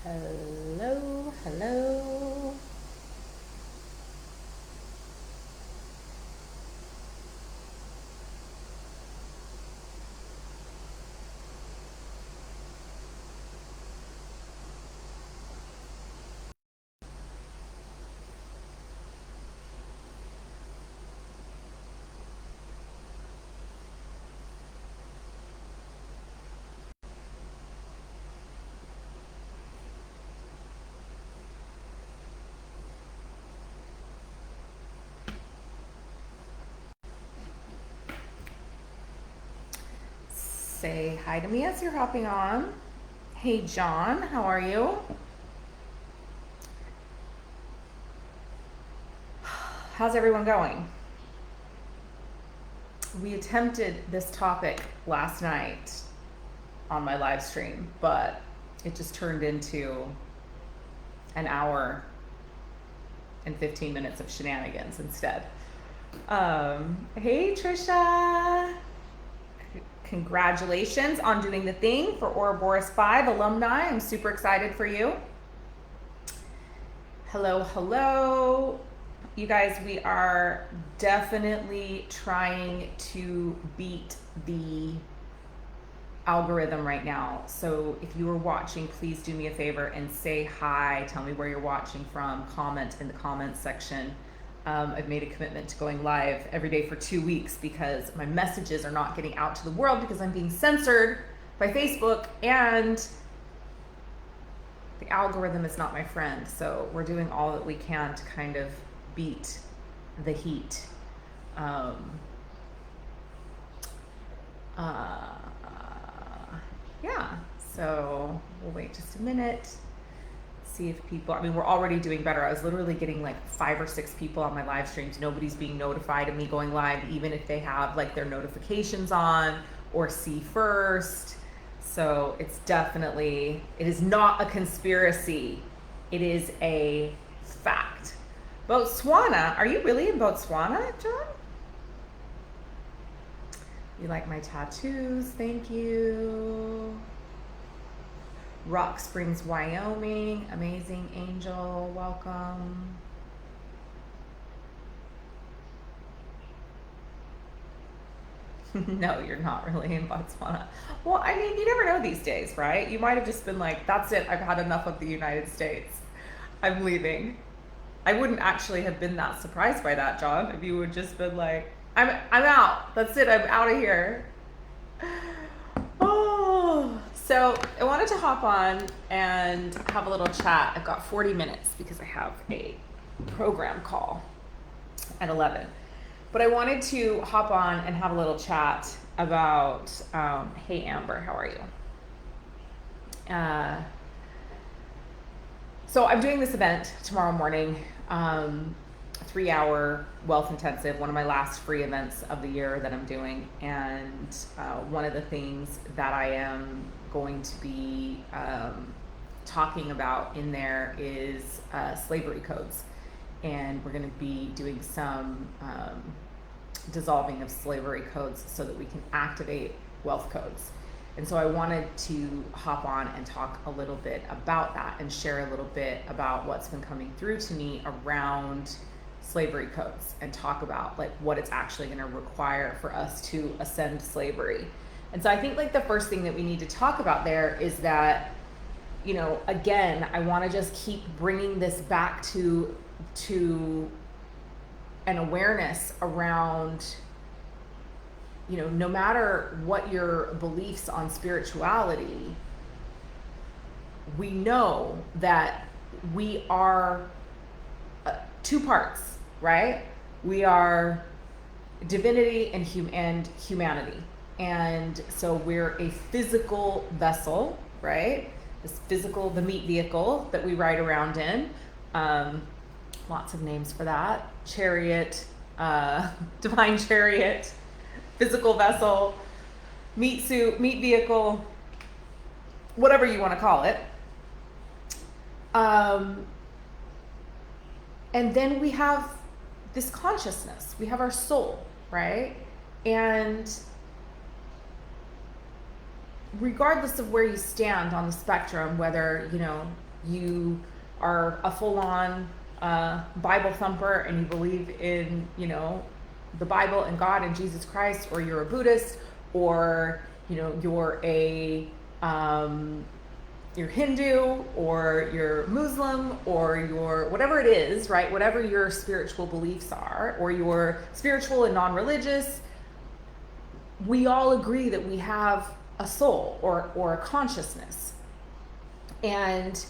Hello, hello. Say hi to me as you're hopping on. Hey, John, how are you? How's everyone going? We attempted this topic last night on my live stream, but it just turned into an hour and 15 minutes of shenanigans instead. Hey, Trisha. Congratulations on doing the thing for Ouroboros 5 alumni. I'm super excited for you. Hello, hello. You guys, we are definitely trying to beat the algorithm right now. So if you are watching, please do me a favor and say hi. Tell me where you're watching from. Comment in the comments section. I've made a commitment to going live every day for 2 weeks because my messages are not getting out to the world because I'm being censored by Facebook and the algorithm is not my friend. So we're doing all that we can to kind of beat the heat. Um, yeah, so we'll wait just a minute, see if people, I mean, we're already doing better. I was literally getting like 5 or 6 people on my live streams. Nobody's being notified of me going live, even if they have like their notifications on or see first. So it's definitely, it is not a conspiracy. It is a fact. Botswana, are you really in Botswana, John? You like my tattoos? Thank you. Rock Springs, Wyoming. Amazing Angel, welcome. No, you're not really in Botswana. Well, I mean, you never know these days, right? You might have just been like, that's it, I've had enough of the United States. I'm leaving. I wouldn't actually have been that surprised by that, John, if you would just been like, I'm out. That's it, I'm out of here. Oh, so I wanted to hop on and have a little chat. I've got 40 minutes because I have a program call at 11. But I wanted to hop on and have a little chat about, hey Amber, how are you? So I'm doing this event tomorrow morning, a 3-hour wealth intensive, one of my last free events of the year that I'm doing. And one of the things that I am going to be talking about in there is slavery codes. And we're going to be doing some dissolving of slavery codes so that we can activate wealth codes. And so I wanted to hop on and talk a little bit about that and share a little bit about what's been coming through to me around slavery codes and talk about like what it's actually going to require for us to ascend slavery. And so I think like the first thing that we need to talk about there is that, you know, again, I want to just keep bringing this back to an awareness around, you know, no matter what your beliefs on spirituality, we know that we are 2 parts, right? We are divinity and humanity. And so we're a physical vessel, right? This physical, the meat vehicle that we ride around in. Lots of names for that. Chariot, divine chariot, physical vessel, meat suit, meat vehicle, whatever you want to call it. And then we have this consciousness. We have our soul, right? And regardless of where you stand on the spectrum, whether, you know, you are a full-on Bible thumper and you believe in, you know, the Bible and God and Jesus Christ, or you're a Buddhist, or, you know, you're Hindu, or you're Muslim, or you're whatever it is, right? Whatever your spiritual beliefs are, or you're spiritual and non-religious, we all agree that we have a soul or a consciousness. And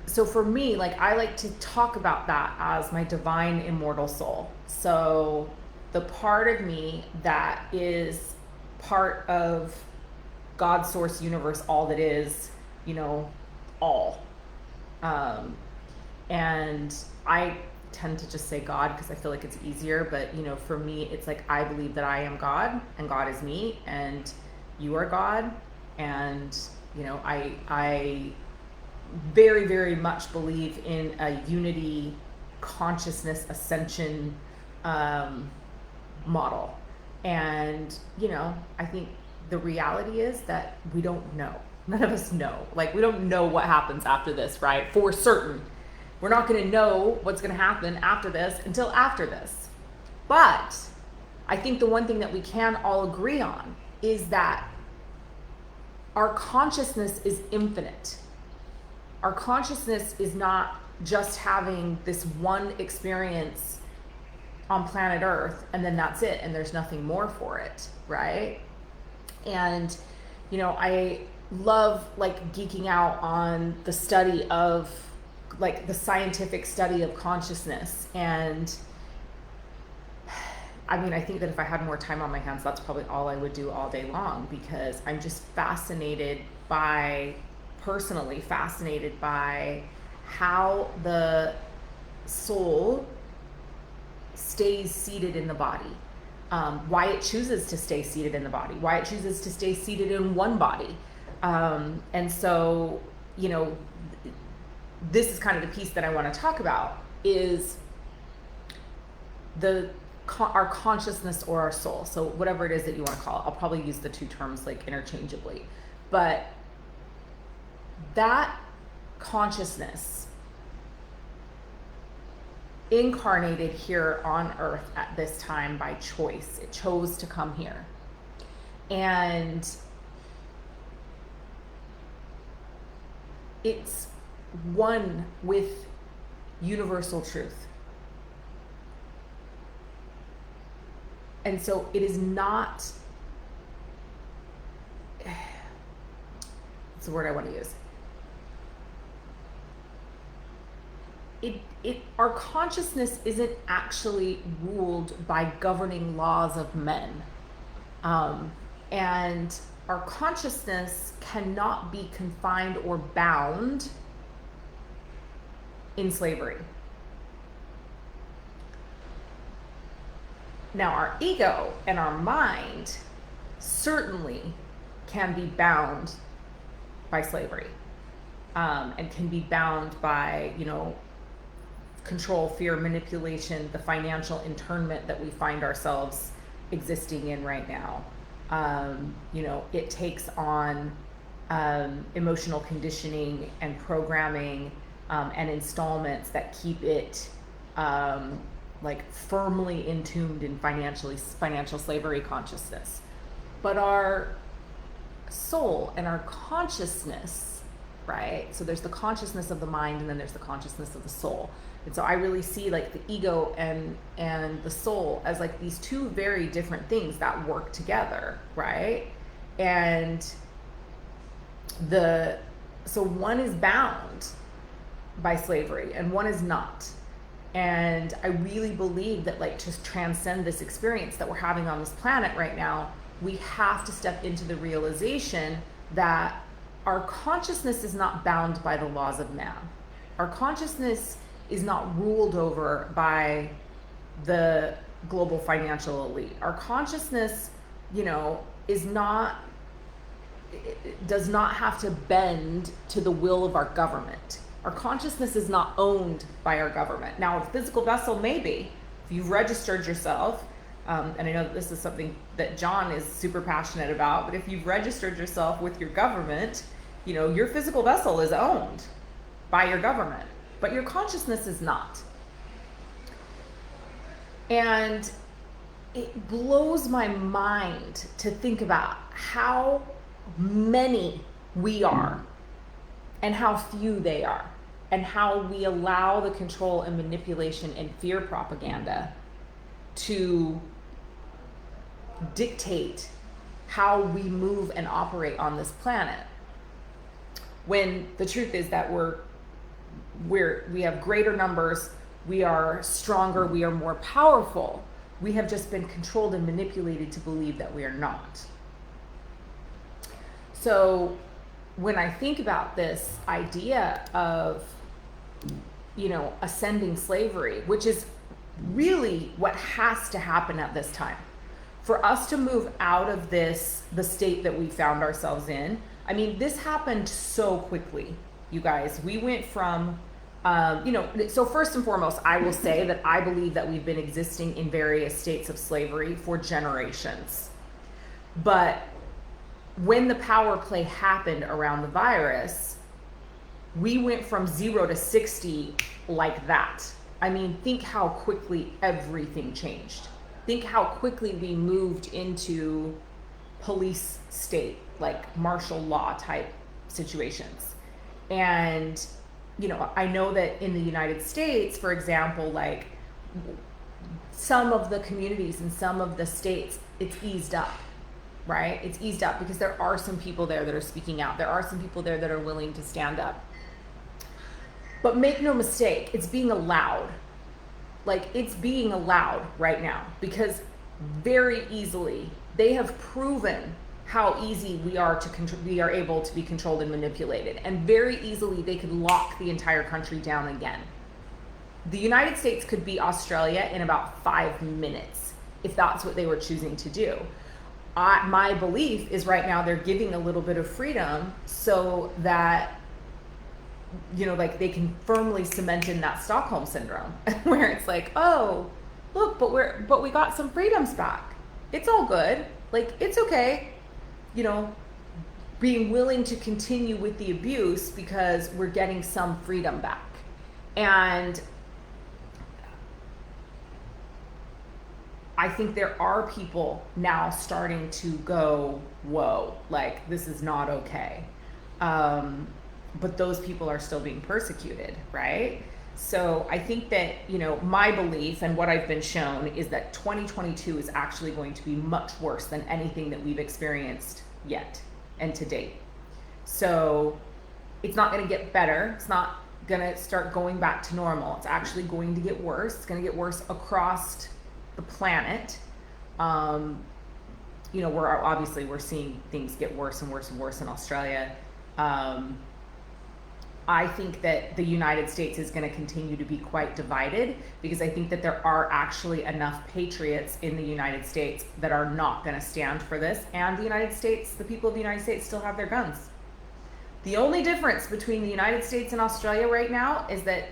so for me, like, I like to talk about that as my divine immortal soul. So the part of me that is part of God's source universe, all that is, you know, all. And I tend to just say God because I feel like it's easier, but, you know, for me, it's like, I believe that I am God and God is me and you are God. And, you know, I very, very much believe in a unity, consciousness, ascension model. And, you know, I think the reality is that we don't know. None of us know. Like, we don't know what happens after this, right? For certain. We're not going to know what's going to happen after this until after this. But I think the one thing that we can all agree on is that our consciousness is infinite. Our consciousness is not just having this one experience on planet Earth and then that's it and there's nothing more for it, right? And, you know, I love, like, geeking out on the study of, like, the scientific study of consciousness. And I mean, I think that if I had more time on my hands, that's probably all I would do all day long, because I'm just personally fascinated by how the soul stays seated in the body. Why it chooses to stay seated in the body, why it chooses to stay seated in one body. And so, you know, this is kind of the piece that I want to talk about, is our consciousness or our soul. So whatever it is that you want to call it, I'll probably use the two terms like interchangeably, but that consciousness incarnated here on earth at this time by choice. It chose to come here. And it's one with universal truth. And so it is not, what's the word I want to use? Our consciousness isn't actually ruled by governing laws of men. And our consciousness cannot be confined or bound in slavery. Now, our ego and our mind certainly can be bound by slavery, and can be bound by, you know, control, fear, manipulation, the financial internment that we find ourselves existing in right now. You know, it takes on emotional conditioning and programming and installments that keep it like firmly entombed in financial slavery consciousness. But our soul and our consciousness, right? So there's the consciousness of the mind and then there's the consciousness of the soul. And so I really see like the ego and the soul as like these two very different things that work together, right? And so one is bound by slavery and one is not. And I really believe that, like, to transcend this experience that we're having on this planet right now, we have to step into the realization that our consciousness is not bound by the laws of man. Our consciousness is not ruled over by the global financial elite. Our consciousness, you know, does not have to bend to the will of our government. Our consciousness is not owned by our government. Now, a physical vessel may be. If you've registered yourself, and I know that this is something that John is super passionate about, but if you've registered yourself with your government Your physical vessel is owned by your government, but your consciousness is not. And it blows my mind to think about how many we are and how few they are, and how we allow the control and manipulation and fear propaganda to dictate how we move and operate on this planet, when the truth is that we have greater numbers, we are stronger, we are more powerful. We have just been controlled and manipulated to believe that we are not. So when I think about this idea of, ascending slavery, which is really what has to happen at this time, for us to move out of the state that we found ourselves in. I mean, this happened so quickly, you guys. We went from, so first and foremost, I will say that I believe that we've been existing in various states of slavery for generations. But when the power play happened around the virus, we went from 0 to 60 like that. I mean, think how quickly everything changed. Think how quickly we moved into police state, like martial law type situations. And, I know that in the United States, for example, like some of the communities in some of the states, it's eased up, right? It's eased up because there are some people there that are speaking out. There are some people there that are willing to stand up. But make no mistake, it's being allowed. Like, it's being allowed right now, because very easily they have proven how easy we are able to be controlled and manipulated, and very easily they could lock the entire country down again. The United States could be Australia in about 5 minutes if that's what they were choosing to do. My belief is right now they're giving a little bit of freedom so that like they can firmly cement in that Stockholm syndrome, where it's like, oh, look, but we got some freedoms back. It's all good. Like, it's okay, being willing to continue with the abuse because we're getting some freedom back. And I think there are people now starting to go, whoa, like, this is not okay. But those people are still being persecuted, right? So I think that, my belief and what I've been shown is that 2022 is actually going to be much worse than anything that we've experienced yet and to date. So it's not going to get better. It's not going to start going back to normal. It's actually going to get worse. It's going to get worse across the planet. We're seeing things get worse and worse and worse in Australia. I think that the United States is going to continue to be quite divided, because I think that there are actually enough patriots in the United States that are not going to stand for this. And the people of the United States still have their guns. The only difference between the United States and Australia right now is that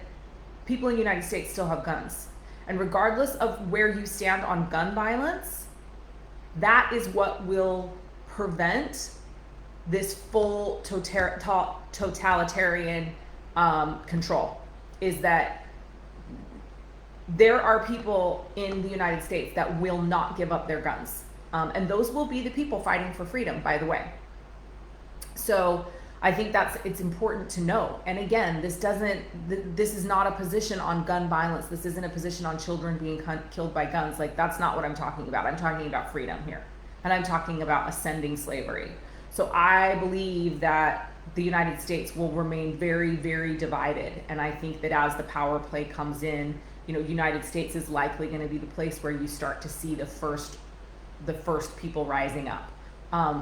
people in the United States still have guns. And regardless of where you stand on gun violence, that is what will prevent this full totalitarian control, is that there are people in the United States that will not give up their guns. And those will be the people fighting for freedom, by the way. So I think it's important to know. And again, this is not a position on gun violence. This isn't a position on children being killed by guns. Like, that's not what I'm talking about. I'm talking about freedom here. And I'm talking about ascending slavery. So I believe that the United States will remain very, very divided. And I think that as the power play comes in, United States is likely going to be the place where you start to see the first people rising up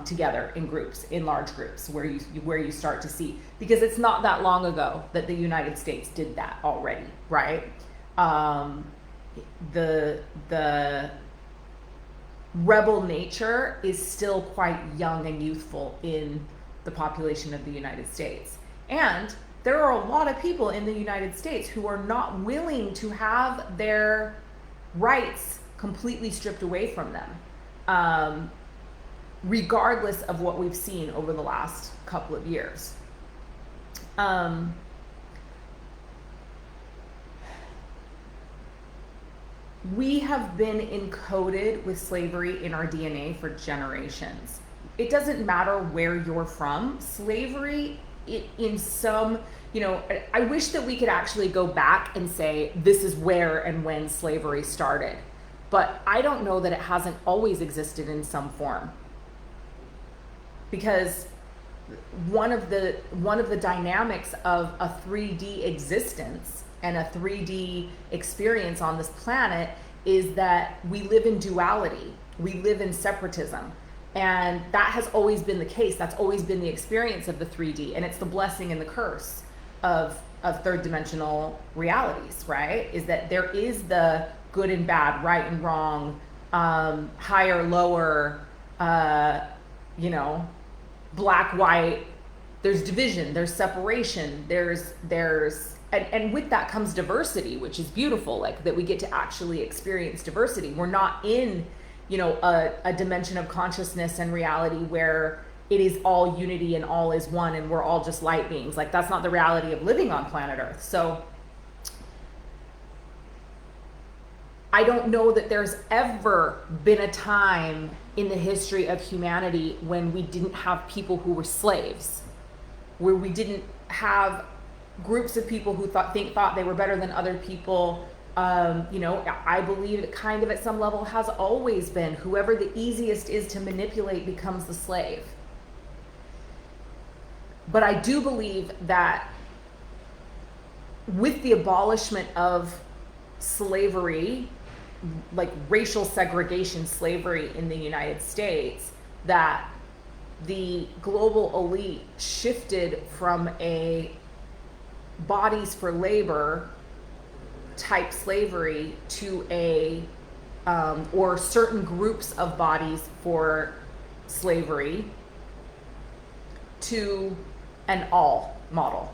together in groups, in large groups, where you start to see, because it's not that long ago that the United States did that already, right? The rebel nature is still quite young and youthful in the population of the United States. And there are a lot of people in the United States who are not willing to have their rights completely stripped away from them, regardless of what we've seen over the last couple of years. Um, we have been encoded with slavery in our DNA for generations. It doesn't matter where you're from. Slavery, in some, I wish that we could actually go back and say this is where and when slavery started. But I don't know that it hasn't always existed in some form. Because one of the dynamics of a 3D existence and a 3D experience on this planet is that we live in duality. We live in separatism. And that has always been the case. That's always been the experience of the 3D. And it's the blessing and the curse of third dimensional realities, right? Is that there is the good and bad, right and wrong, higher, lower, black, white. There's division, there's separation, and with that comes diversity, which is beautiful, like that we get to actually experience diversity. We're not in, a dimension of consciousness and reality where it is all unity and all is one and we're all just light beings. Like that's not the reality of living on planet Earth. So I don't know that there's ever been a time in the history of humanity when we didn't have people who were slaves, where we didn't have groups of people who thought they were better than other people. I believe it kind of at some level has always been whoever the easiest is to manipulate becomes the slave. But I do believe that with the abolishment of slavery, like racial segregation slavery in the United States, that the global elite shifted from a bodies for labor type slavery to or certain groups of bodies for slavery to an all model,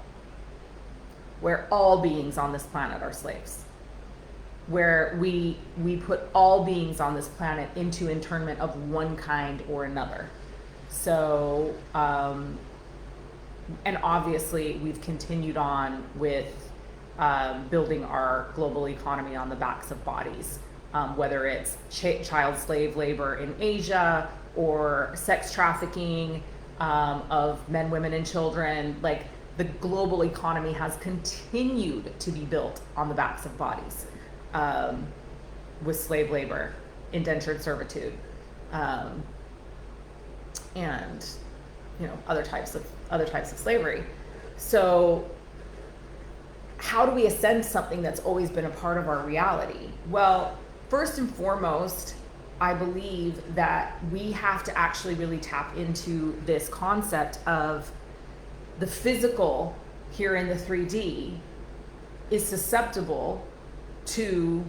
where all beings on this planet are slaves, where we put all beings on this planet into internment of one kind or another. So, and obviously we've continued on with building our global economy on the backs of bodies, whether it's child slave labor in Asia or sex trafficking of men, women, and children. Like the global economy has continued to be built on the backs of bodies, with slave labor, indentured servitude, and other types of slavery. So how do we ascend something that's always been a part of our reality? Well, first and foremost, I believe that we have to actually really tap into this concept of the physical here in the 3D is susceptible to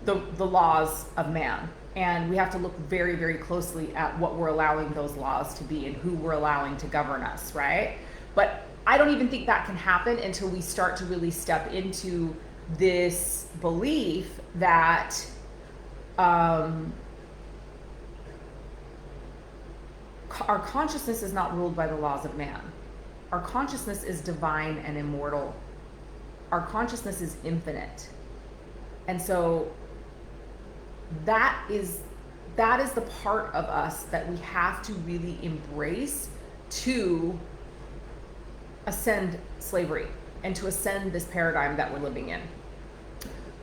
the laws of man. And we have to look very, very closely at what we're allowing those laws to be and who we're allowing to govern us, right? But I don't even think that can happen until we start to really step into this belief that our consciousness is not ruled by the laws of man. Our consciousness is divine and immortal. Our consciousness is infinite. And so that is the part of us that we have to really embrace to ascend slavery and to ascend this paradigm that we're living in.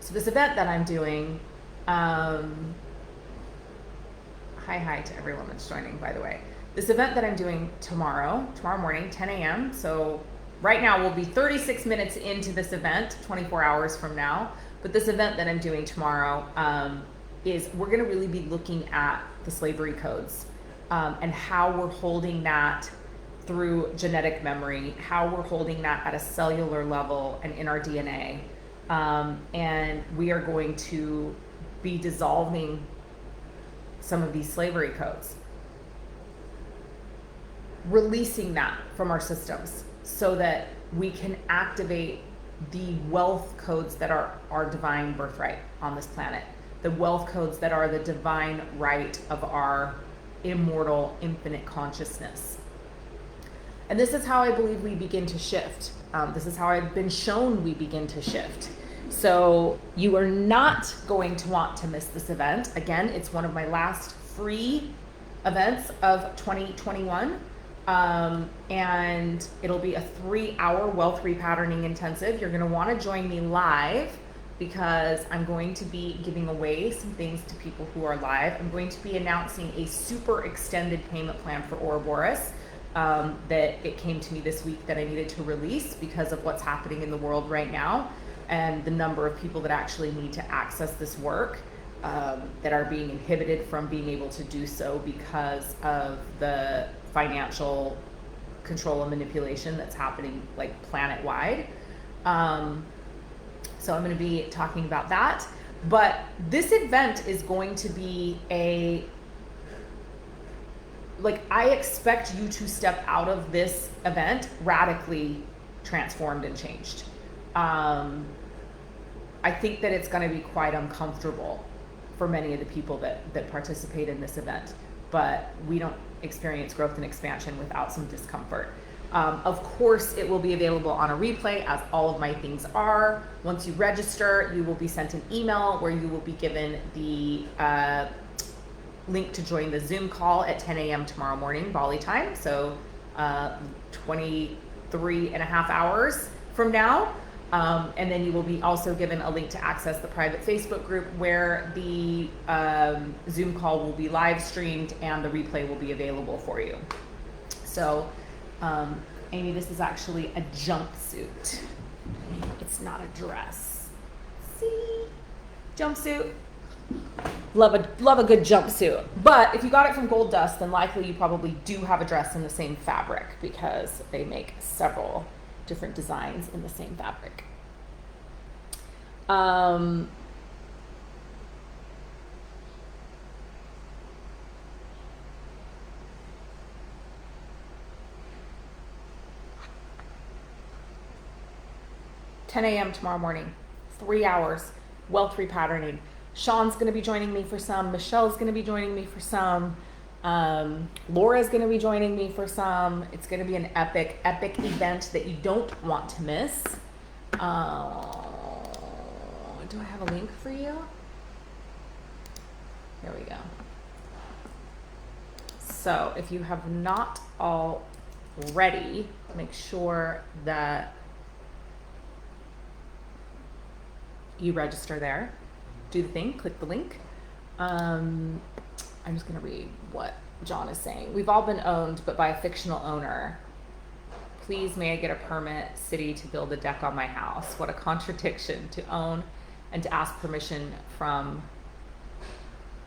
So this event that I'm doing, hi to everyone that's joining, by the way. This event that I'm doing tomorrow morning, 10 a.m. So right now we'll be 36 minutes into this event, 24 hours from now. But this event that I'm doing tomorrow is we're going to really be looking at the slavery codes and how we're holding that through genetic memory, how we're holding that at a cellular level and in our DNA. And we are going to be dissolving some of these slavery codes, releasing that from our systems so that we can activate the wealth codes that are our divine birthright on this planet, the wealth codes that are the divine right of our immortal, infinite consciousness. And this is how I believe we begin to shift. This is how I've been shown we begin to shift. So you are not going to want to miss this event. Again, it's one of my last free events of 2021. And it'll be a 3-hour wealth repatterning intensive. You're going to want to join me live because I'm going to be giving away some things to people who are live. I'm going to be announcing a super extended payment plan for Ouroboros. That it came to me this week that I needed to release because of what's happening in the world right now and the number of people that actually need to access this work that are being inhibited from being able to do so because of the financial control and manipulation that's happening like planet-wide. So I'm going to be talking about that. But this event is going to be I expect you to step out of this event radically transformed and changed. I think that it's going to be quite uncomfortable for many of the people that participate in this event, but we don't experience growth and expansion without some discomfort. Of course, it will be available on a replay, as all of my things are. Once you register, you will be sent an email where you will be given the link to join the Zoom call at 10 a.m. tomorrow morning, Bali time. So 23 and a half hours from now. And then you will be also given a link to access the private Facebook group where the Zoom call will be live streamed and the replay will be available for you. So, Amy, this is actually a jumpsuit. It's not a dress. See? Jumpsuit. Love a good jumpsuit. But if you got it from Gold Dust, then likely you probably do have a dress in the same fabric because they make several different designs in the same fabric. 10 a.m. tomorrow morning, 3 hours, wealth repatterning. Sean's going to be joining me for some. Michelle's going to be joining me for some. Laura's going to be joining me for some. It's going to be an epic event that you don't want to miss. Do I have a link for you? Here we go. So if you have not already, make sure that you register there. Do the thing, click the link. I'm just going to read what John is saying. We've all been owned, but by a fictional owner. Please, may I get a permit, city, to build a deck on my house? What a contradiction, to own and to ask permission from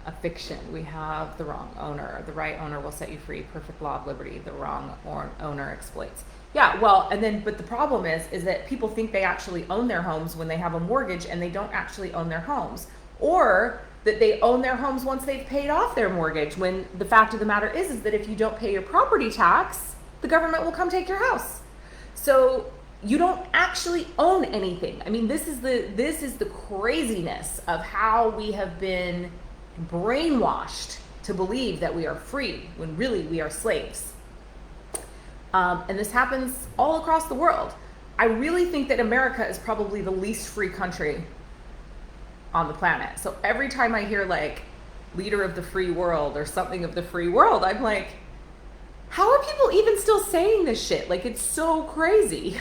a fiction. We have the wrong owner. The right owner will set you free. Perfect law of liberty. The wrong owner exploits. Yeah, well, but the problem is that people think they actually own their homes when they have a mortgage, and they don't actually own their homes. Or that they own their homes once they've paid off their mortgage, when the fact of the matter is that if you don't pay your property tax, the government will come take your house. So you don't actually own anything. I mean, this is the craziness of how we have been brainwashed to believe that we are free when really we are slaves. And this happens all across the world. I really think that America is probably the least free country on the planet. So every time I hear like leader of the free world or something of the free world, I'm like, how are people even still saying this shit? Like, it's so crazy.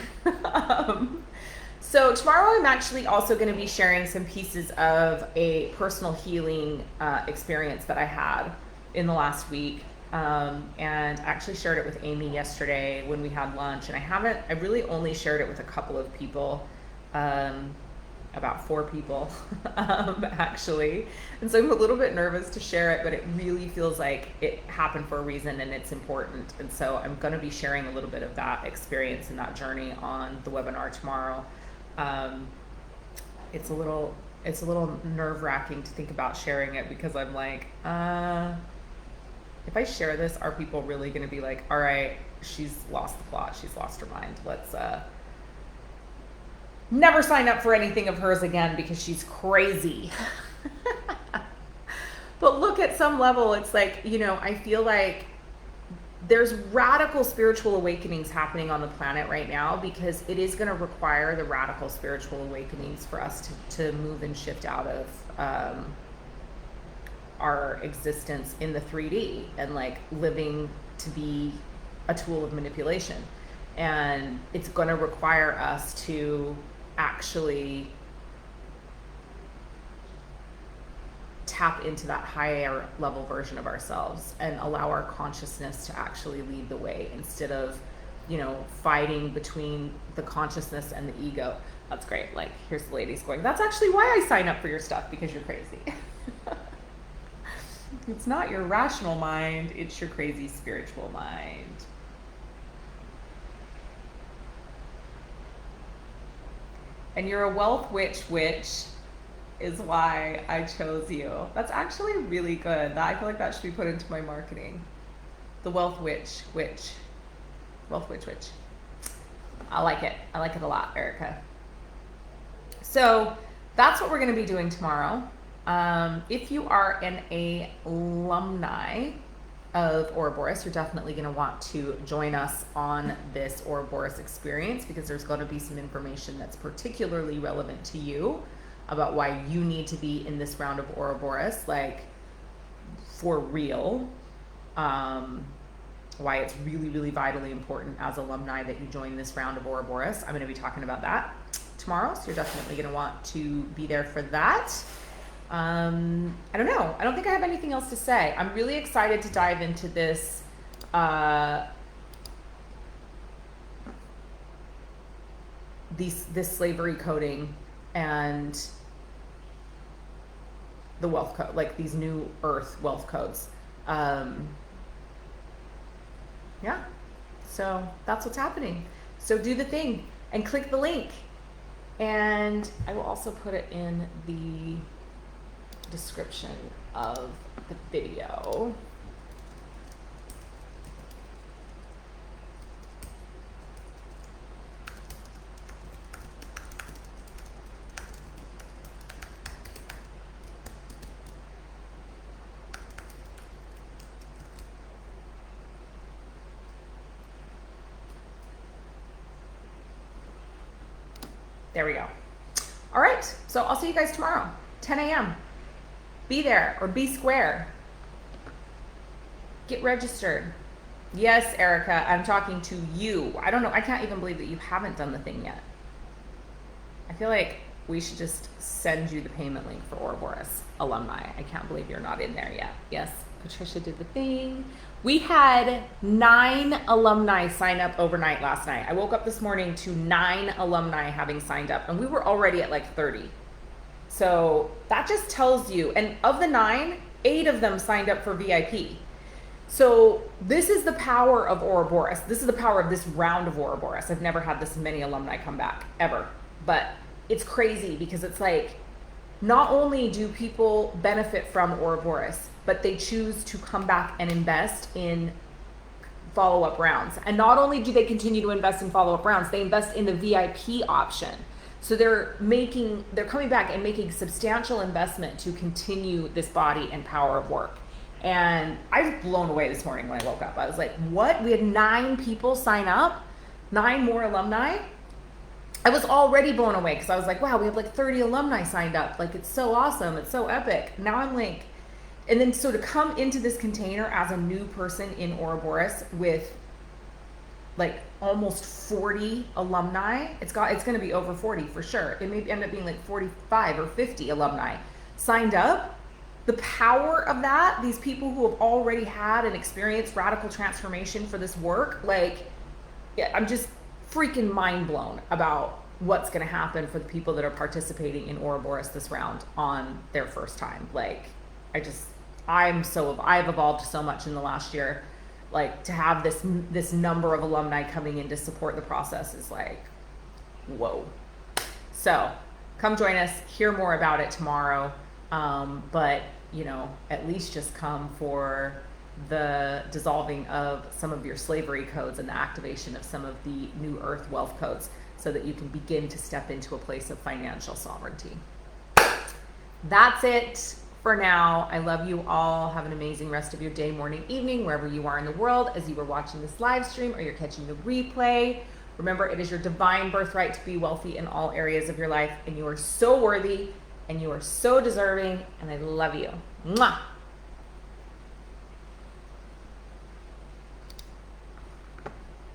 So tomorrow I'm actually also going to be sharing some pieces of a personal healing experience that I had in the last week. And actually shared it with Amy yesterday when we had lunch. And I really only shared it with a couple of people, about 4 people, actually. And so I'm a little bit nervous to share it, but it really feels like it happened for a reason and it's important. And so I'm going to be sharing a little bit of that experience and that journey on the webinar tomorrow. It's a little nerve-wracking to think about sharing it because I'm like, if I share this, are people really going to be like, all right, she's lost the plot, she's lost her mind, let's never sign up for anything of hers again because she's crazy. But look, at some level, it's like, I feel like there's radical spiritual awakenings happening on the planet right now, because it is going to require the radical spiritual awakenings for us to move and shift out of our existence in the 3D and like living to be a tool of manipulation. And it's going to require us to actually tap into that higher level version of ourselves and allow our consciousness to actually lead the way, instead of, you know, fighting between the consciousness and the ego. That's great. Like, here's the ladies going, that's actually why I sign up for your stuff, because you're crazy. It's not your rational mind, it's your crazy spiritual mind. And you're a wealth witch is why I chose you. That's actually really good. I feel like that should be put into my marketing. The wealth witch. Wealth witch. I like it. I like it a lot, Erica. So that's what we're going to be doing tomorrow. If you are an alumni of Ouroboros, you're definitely going to want to join us on this Ouroboros experience, because there's going to be some information that's particularly relevant to you about why you need to be in this round of Ouroboros, like for real. Why it's really, really vitally important as alumni that you join this round of Ouroboros. I'm going to be talking about that tomorrow, so you're definitely going to want to be there for that. I don't know. I don't think I have anything else to say. I'm really excited to dive into this this slavery coding and the wealth code, like these new earth wealth codes. Yeah, so that's what's happening. So do the thing and click the link, and I will also put it in the description of the video. There we go. All right, so I'll see you guys tomorrow, 10 a.m. Be there or be square. Get registered. Yes, Erica, I'm talking to you. I don't know. I can't even believe that you haven't done the thing yet. I feel like we should just send you the payment link for Ouroboros alumni. I can't believe you're not in there yet. Yes, Patricia did the thing. We had 9 alumni sign up overnight last night. I woke up this morning to 9 alumni having signed up, and we were already at like 30. So that just tells you, and of the 9, 8 of them signed up for VIP. So this is the power of Ouroboros. This is the power of this round of Ouroboros. I've never had this many alumni come back, ever. But it's crazy because it's like, not only do people benefit from Ouroboros, but they choose to come back and invest in follow-up rounds. And not only do they continue to invest in follow-up rounds, they invest in the VIP option. So they're coming back and making substantial investment to continue this body and power of work. And I was blown away this morning when I woke up. I was like, what? We had 9 people sign up, 9 more alumni. I was already blown away because I was like, wow, we have like 30 alumni signed up. Like, it's so awesome. It's so epic. Now I'm like, and then so to come into this container as a new person in Ouroboros with like almost 40 alumni, it's going to be over 40 for sure. It may end up being like 45 or 50 alumni signed up. The power of that, these people who have already had and experienced radical transformation for this work, like, yeah, I'm just freaking mind blown about what's going to happen for the people that are participating in Ouroboros this round on their first time. Like, I've evolved so much in the last year. Like, to have this number of alumni coming in to support the process is like, whoa. So come join us, hear more about it tomorrow. But, you know, at least just come for the dissolving of some of your slavery codes and the activation of some of the new earth wealth codes so that you can begin to step into a place of financial sovereignty. That's it for now, I love you all. Have an amazing rest of your day, morning, evening, wherever you are in the world as you are watching this live stream or you're catching the replay. Remember, it is your divine birthright to be wealthy in all areas of your life, and you are so worthy and you are so deserving, and I love you. Mwah!